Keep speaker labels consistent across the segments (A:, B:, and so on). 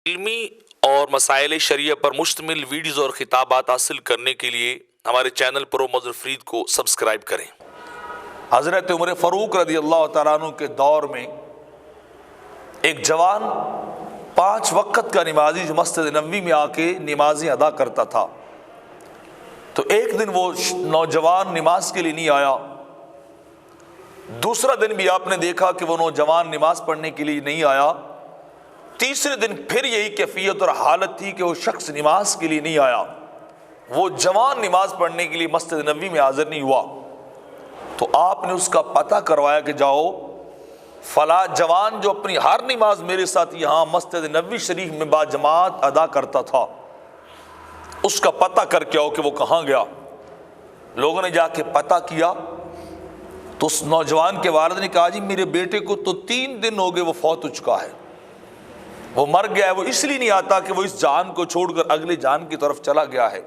A: علمی اور مسائل شریعہ پر مشتمل ویڈیوز اور خطابات حاصل کرنے کے لیے ہمارے چینل پرو مظہر فرید کو سبسکرائب کریں۔
B: حضرت عمر فاروق رضی اللہ تعالیٰ عنہ کے دور میں ایک جوان 5 وقت کا نمازی جو مسجد نبوی میں آ کے نمازیں ادا کرتا تھا، تو ایک دن وہ نوجوان نماز کے لیے نہیں آیا۔ دوسرا دن بھی آپ نے دیکھا کہ وہ نوجوان نماز پڑھنے کے لیے نہیں آیا۔ تیسرے دن پھر یہی کیفیت اور حالت تھی کہ وہ شخص نماز کے لیے نہیں آیا، وہ جوان نماز پڑھنے کے لیے مسجد نبوی میں حاضر نہیں ہوا۔ تو آپ نے اس کا پتہ کروایا کہ جاؤ فلاں جوان جو اپنی ہر نماز میرے ساتھ یہاں مسجد نبوی شریف میں با جماعت ادا کرتا تھا، اس کا پتہ کر کے آؤ کہ وہ کہاں گیا۔ لوگوں نے جا کے پتہ کیا تو اس نوجوان کے والد نے کہا جی میرے بیٹے کو تو 3 دن ہو گئے وہ فوت ہو چکا ہے، وہ مر گیا ہے، وہ اس لیے نہیں آتا کہ وہ اس جان کو چھوڑ کر اگلے جان کی طرف چلا گیا ہے۔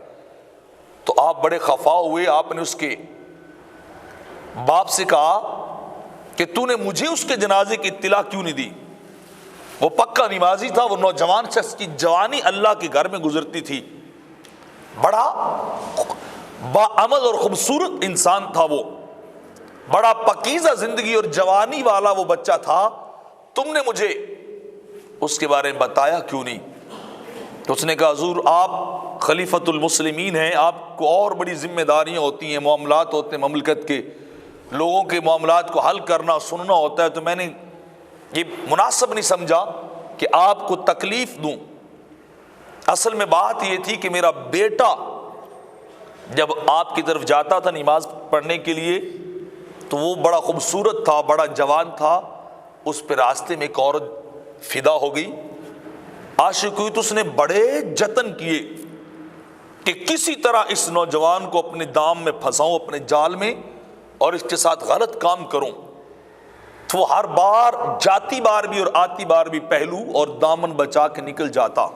B: تو آپ بڑے خفا ہوئے، آپ نے اس کے باپ سے کہا کہ تو نے مجھے اس کے جنازے کی اطلاع کیوں نہیں دی؟ وہ پکا نمازی تھا، وہ نوجوان شخص کی جوانی اللہ کے گھر میں گزرتی تھی، بڑا باعمل اور خوبصورت انسان تھا، وہ بڑا پاکیزہ زندگی اور جوانی والا وہ بچہ تھا، تم نے مجھے اس کے بارے میں بتایا کیوں نہیں؟ تو اس نے کہا حضور آپ خلیفۃ المسلمین ہیں، آپ کو اور بڑی ذمہ داریاں ہوتی ہیں، معاملات ہوتے ہیں مملکت کے، لوگوں کے معاملات کو حل کرنا سننا ہوتا ہے، تو میں نے یہ مناسب نہیں سمجھا کہ آپ کو تکلیف دوں۔ اصل میں بات یہ تھی کہ میرا بیٹا جب آپ کی طرف جاتا تھا نماز پڑھنے کے لیے تو وہ بڑا خوبصورت تھا، بڑا جوان تھا، اس پہ راستے میں ایک عورت فدا ہو گئی، عاشق ہوئی، تو اس نے بڑے جتن کیے کہ کسی طرح اس نوجوان کو اپنے دام میں پھنساؤں، اپنے جال میں، اور اس کے ساتھ غلط کام کروں۔ تو وہ ہر بار جاتی بار بھی اور آتی بار بھی پہلو اور دامن بچا کے نکل جاتا۔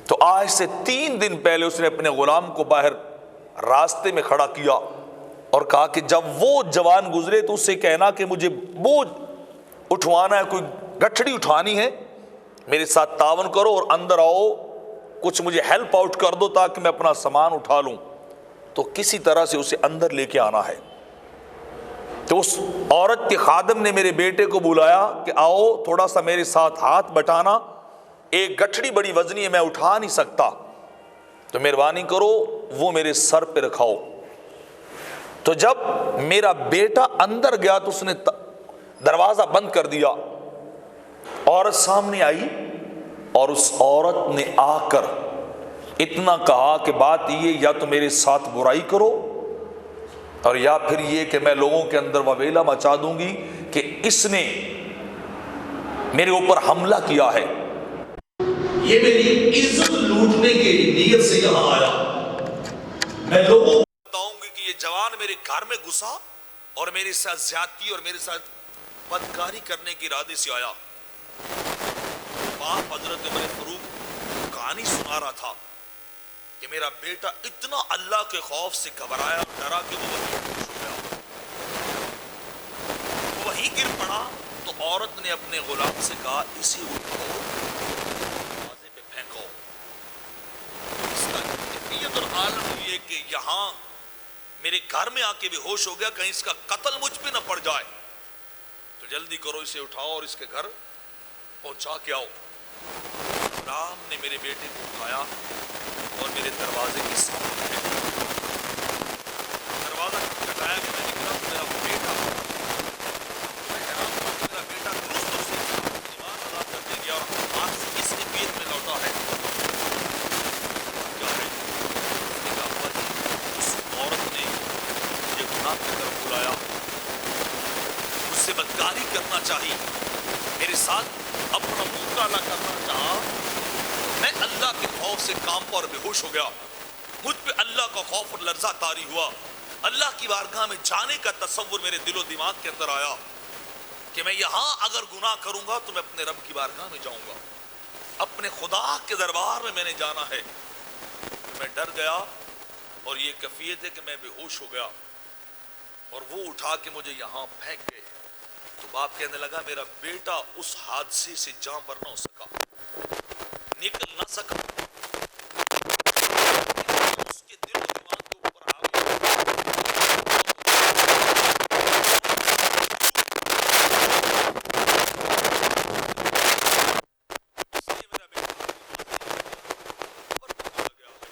B: تو آج سے 3 دن پہلے اس نے اپنے غلام کو باہر راستے میں کھڑا کیا اور کہا کہ جب وہ جوان گزرے تو اس سے کہنا کہ مجھے بوجھ اٹھوانا ہے، کوئی گٹھڑی اٹھانی ہے، میرے ساتھ تعاون کرو اور اندر آؤ، کچھ مجھے ہیلپ آؤٹ کر دو تاکہ میں اپنا سامان اٹھا لوں۔ تو کسی طرح سے اسے اندر لے کے آنا ہے۔ تو اس عورت کے خادم نے میرے بیٹے کو بلایا کہ آؤ تھوڑا سا میرے ساتھ ہاتھ بٹانا، ایک گٹھڑی بڑی وزنی ہے، میں اٹھا نہیں سکتا، تو مہربانی کرو وہ میرے سر پہ رکھاؤ۔ تو جب میرا بیٹا اندر گیا تو اس نے دروازہ بند کر دیا، عورت سامنے آئی اور اس عورت نے آ کر اتنا کہا کہ بات یہ یا تو میرے ساتھ برائی کرو اور یا پھر یہ کہ میں لوگوں کے اندر وبیلا مچا دوں گی کہ اس نے میرے اوپر حملہ کیا ہے، یہ میری عزت لوٹنے کی نیت سے یہاں آیا، میں لوگوں کو بتاؤں گی کہ یہ جوان میرے گھر میں گھسا اور میرے ساتھ زیادتی اور میرے ساتھ بدکاری کرنے کے ارادے سے آیا۔ باپ حضرت عمر فاروق کہانی سنا رہا تھا کہ میرا بیٹا اتنا اللہ کے خوف سے گھبرایا اور ڈرا کہ وہ وہیں گر پڑا۔ تو عورت نے اپنے غلام سے کہا اسے اٹھاؤ، دروازے پہ پھینکو۔ اس کا کیفیت اور عالم یہ کہ یہاں میرے گھر میں آ کے بے ہوش ہو گیا، کہیں اس کا قتل مجھ پہ نہ پڑ جائے، تو جلدی کرو اسے اٹھاؤ اور اس کے گھر پہنچا کے آؤ۔ غلام نے میرے بیٹے کو اٹھایا اور میرے دروازے کے سامنے دروازہ کھٹکھٹایا کہ میں نکلا تو میرا بیٹا، میں حیران ہوا کہ میرا بیٹا درست اور صحیح نماز ادا کرنے گیا اور آج سے کس کیفیت میں لوٹا ہے؟ کیا ہے؟ اس نے کہا ابا جی اس عورت نے مجھے گناہ کی طرف بلایا، مجھ سے بدکاری کرنا چاہی، میرے ساتھ اپنا منہ کالا کرنا چاہا، میں اللہ کے خوف سے کام پر بے ہوش ہو گیا، مجھ پہ اللہ کا خوف اور لرزہ طاری ہوا، اللہ کی بارگاہ میں جانے کا تصور میرے دل و دماغ کے اندر آیا کہ میں یہاں اگر گناہ کروں گا تو میں اپنے رب کی بارگاہ میں جاؤں گا، اپنے خدا کے دربار میں نے جانا ہے۔ میں ڈر گیا اور یہ کیفیت ہے کہ میں بے ہوش ہو گیا اور وہ اٹھا کے مجھے یہاں پھینک گئے۔ تو باپ کہنے لگا میرا بیٹا اس حادثے سے جاں بر نہ ہو سکا،
A: نکل نہ سکا، اس کے دل و دماغ کے اوپر حاوی ہو اس لیے میرا بیٹا قبر میں چلا گیا ہے۔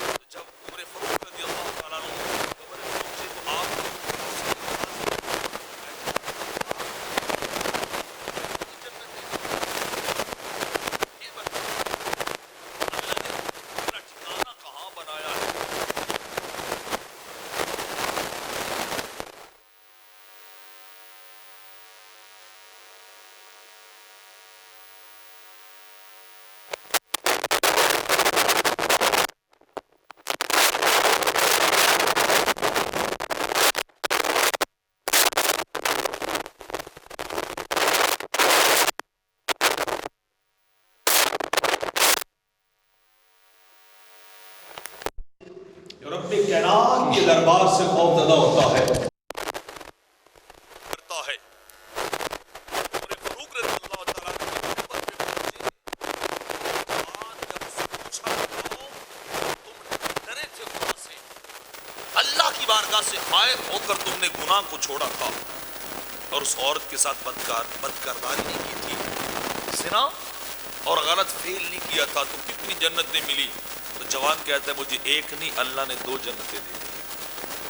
A: تو جب عمر فاروق رضی اللہ تعالیٰ عنہ قبر میں پہنچے تو آپ نے
C: رب کائنات کے دربار سے خوف زدہ ہوتا ہے
A: کرتا ہے۔ عمر فاروق رضی اللہ تعالیٰ عنہ قبر پہ پہنچے، بعد جب اس سے پوچھا بتاؤ تم ڈرے تھے گناہ سے، اللہ کی بارگاہ سے خائف ہو کر تم نے گناہ کو چھوڑا تھا اور اس عورت کے ساتھ بدکرداری نہیں کی تھی، زنا اور غلط فعل نہیں کیا تھا، تو کتنی جنتیں ملی؟ تو جوان کہتا ہے مجھے ایک نہیں اللہ نے 2 جنتیں دی۔